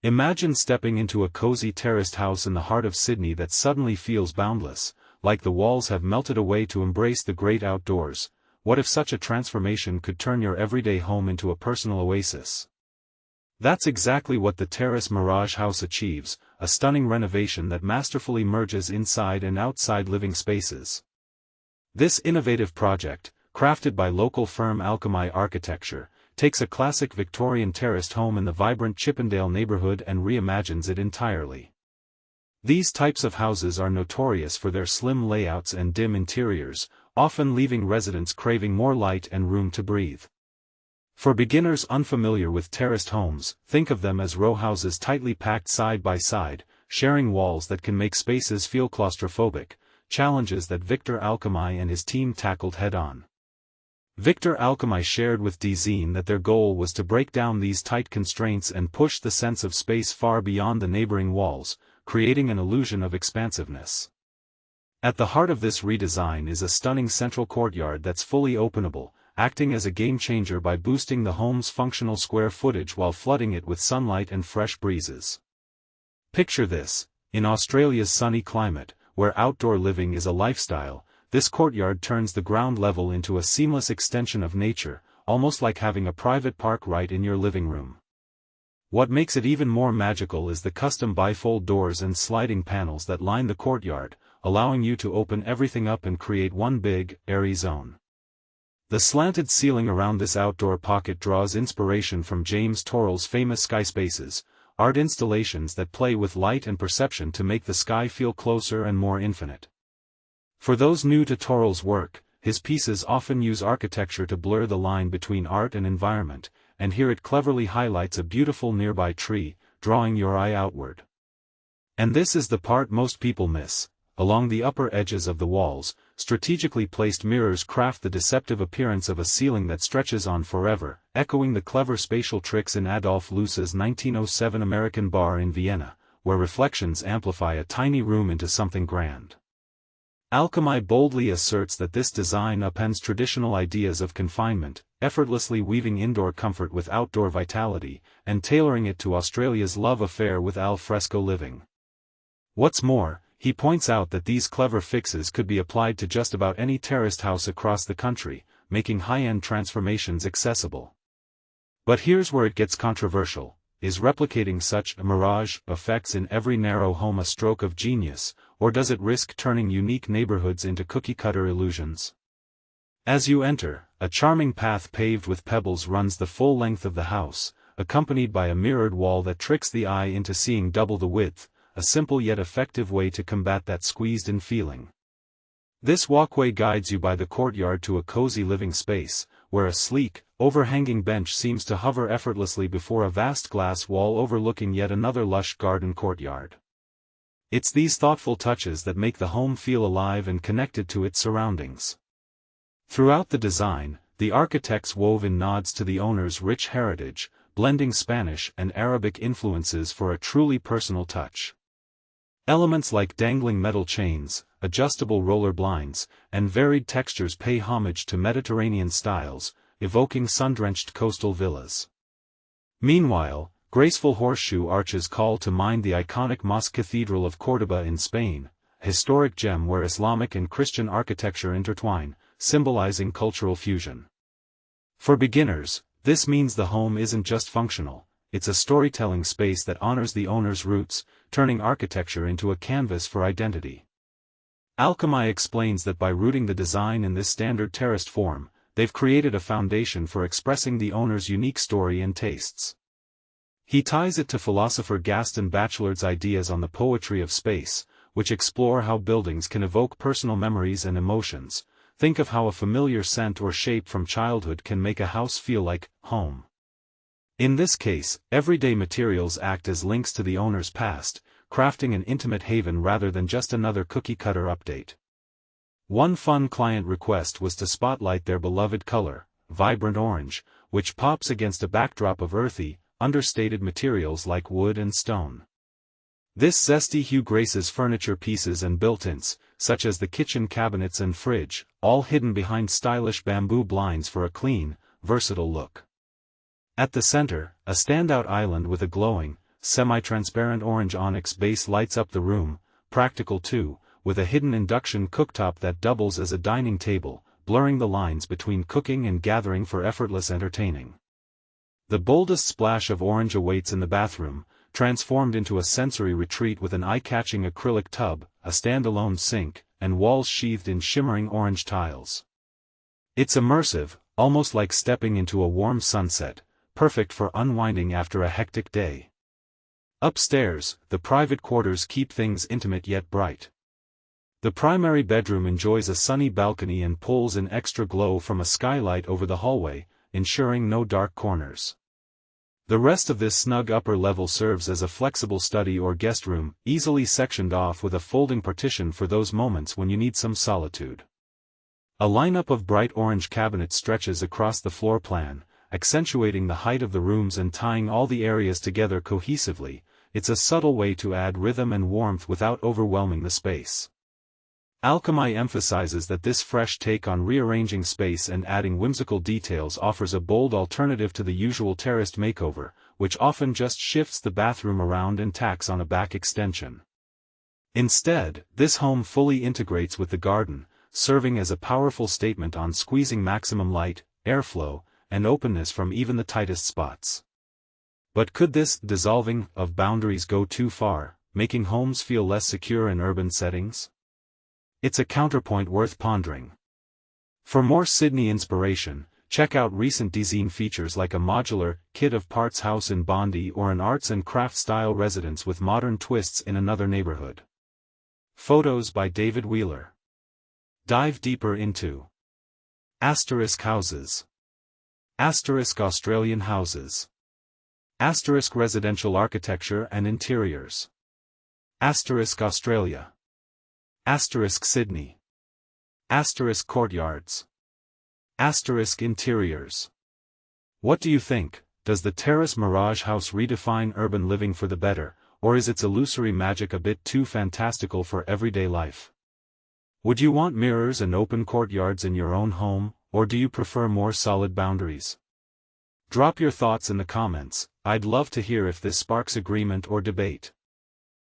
Imagine stepping into a cozy terraced house in the heart of Sydney that suddenly feels boundless, like the walls have melted away to embrace the great outdoors. What if such a transformation could turn your everyday home into a personal oasis? That's exactly what the Terrace Mirage house achieves, a stunning renovation that masterfully merges inside and outside living spaces. This innovative project, crafted by local firm Alcami Architecture, takes a classic Victorian terraced home in the vibrant Chippendale neighborhood and reimagines it entirely. These types of houses are notorious for their slim layouts and dim interiors, often leaving residents craving more light and room to breathe. For beginners unfamiliar with terraced homes, think of them as row houses tightly packed side by side, sharing walls that can make spaces feel claustrophobic, challenges that Victor Alcami and his team tackled head-on. Victor Alcami shared with DZine that their goal was to break down these tight constraints and push the sense of space far beyond the neighboring walls, creating an illusion of expansiveness. At the heart of this redesign is a stunning central courtyard that's fully openable, acting as a game-changer by boosting the home's functional square footage while flooding it with sunlight and fresh breezes. Picture this: in Australia's sunny climate, where outdoor living is a lifestyle, this courtyard turns the ground level into a seamless extension of nature, almost like having a private park right in your living room. What makes it even more magical is the custom bifold doors and sliding panels that line the courtyard, allowing you to open everything up and create one big, airy zone. The slanted ceiling around this outdoor pocket draws inspiration from James Turrell's famous sky spaces, art installations that play with light and perception to make the sky feel closer and more infinite. For those new to Turrell's work, his pieces often use architecture to blur the line between art and environment, and here it cleverly highlights a beautiful nearby tree, drawing your eye outward. And this is the part most people miss. Along the upper edges of the walls, strategically placed mirrors craft the deceptive appearance of a ceiling that stretches on forever, echoing the clever spatial tricks in Adolf Loos's 1907 American bar in Vienna, where reflections amplify a tiny room into something grand. Alcami boldly asserts that this design upends traditional ideas of confinement, effortlessly weaving indoor comfort with outdoor vitality, and tailoring it to Australia's love affair with al fresco living. What's more, he points out that these clever fixes could be applied to just about any terraced house across the country, making high-end transformations accessible. But here's where it gets controversial: is replicating such mirage effects in every narrow home a stroke of genius, or does it risk turning unique neighborhoods into cookie-cutter illusions? As you enter, a charming path paved with pebbles runs the full length of the house, accompanied by a mirrored wall that tricks the eye into seeing double the width, a simple yet effective way to combat that squeezed-in feeling. This walkway guides you by the courtyard to a cozy living space, where a sleek, overhanging bench seems to hover effortlessly before a vast glass wall overlooking yet another lush garden courtyard. It's these thoughtful touches that make the home feel alive and connected to its surroundings. Throughout the design, the architects wove in nods to the owner's rich heritage, blending Spanish and Arabic influences for a truly personal touch. Elements like dangling metal chains, adjustable roller blinds, and varied textures pay homage to Mediterranean styles, evoking sun-drenched coastal villas. Meanwhile, graceful horseshoe arches call to mind the iconic Mosque Cathedral of Córdoba in Spain, a historic gem where Islamic and Christian architecture intertwine, symbolizing cultural fusion. For beginners, this means the home isn't just functional, it's a storytelling space that honors the owner's roots, turning architecture into a canvas for identity. Alcami explains that by rooting the design in this standard terraced form, they've created a foundation for expressing the owner's unique story and tastes. He ties it to philosopher Gaston Bachelard's ideas on the poetry of space, which explore how buildings can evoke personal memories and emotions. Think of how a familiar scent or shape from childhood can make a house feel like home. In this case, everyday materials act as links to the owner's past, crafting an intimate haven rather than just another cookie-cutter update. One fun client request was to spotlight their beloved color, vibrant orange, which pops against a backdrop of earthy, understated materials like wood and stone. This zesty hue graces furniture pieces and built-ins, such as the kitchen cabinets and fridge, all hidden behind stylish bamboo blinds for a clean, versatile look. At the center, a standout island with a glowing, semi-transparent orange onyx base lights up the room, practical too, with a hidden induction cooktop that doubles as a dining table, blurring the lines between cooking and gathering for effortless entertaining. The boldest splash of orange awaits in the bathroom, transformed into a sensory retreat with an eye-catching acrylic tub, a standalone sink, and walls sheathed in shimmering orange tiles. It's immersive, almost like stepping into a warm sunset, perfect for unwinding after a hectic day. Upstairs, the private quarters keep things intimate yet bright. The primary bedroom enjoys a sunny balcony and pulls in extra glow from a skylight over the hallway, ensuring no dark corners. The rest of this snug upper level serves as a flexible study or guest room, easily sectioned off with a folding partition for those moments when you need some solitude. A lineup of bright orange cabinets stretches across the floor plan, accentuating the height of the rooms and tying all the areas together cohesively. It's a subtle way to add rhythm and warmth without overwhelming the space. Alcami emphasizes that this fresh take on rearranging space and adding whimsical details offers a bold alternative to the usual terraced makeover, which often just shifts the bathroom around and tacks on a back extension. Instead, this home fully integrates with the garden, serving as a powerful statement on squeezing maximum light, airflow, and openness from even the tightest spots. But could this dissolving of boundaries go too far, making homes feel less secure in urban settings? It's a counterpoint worth pondering. For more Sydney inspiration, check out recent design features like a modular, kit-of-parts house in Bondi or an arts and craft-style residence with modern twists in another neighborhood. Photos by David Wheeler. Dive deeper into Asterisk houses. Asterisk Australian houses. Asterisk residential architecture and interiors. Asterisk Australia. Asterisk Sydney. Asterisk courtyards. Asterisk interiors. What do you think? Does the Terrace Mirage house redefine urban living for the better, or is its illusory magic a bit too fantastical for everyday life? Would you want mirrors and open courtyards in your own home, or do you prefer more solid boundaries? Drop your thoughts in the comments. I'd love to hear if this sparks agreement or debate.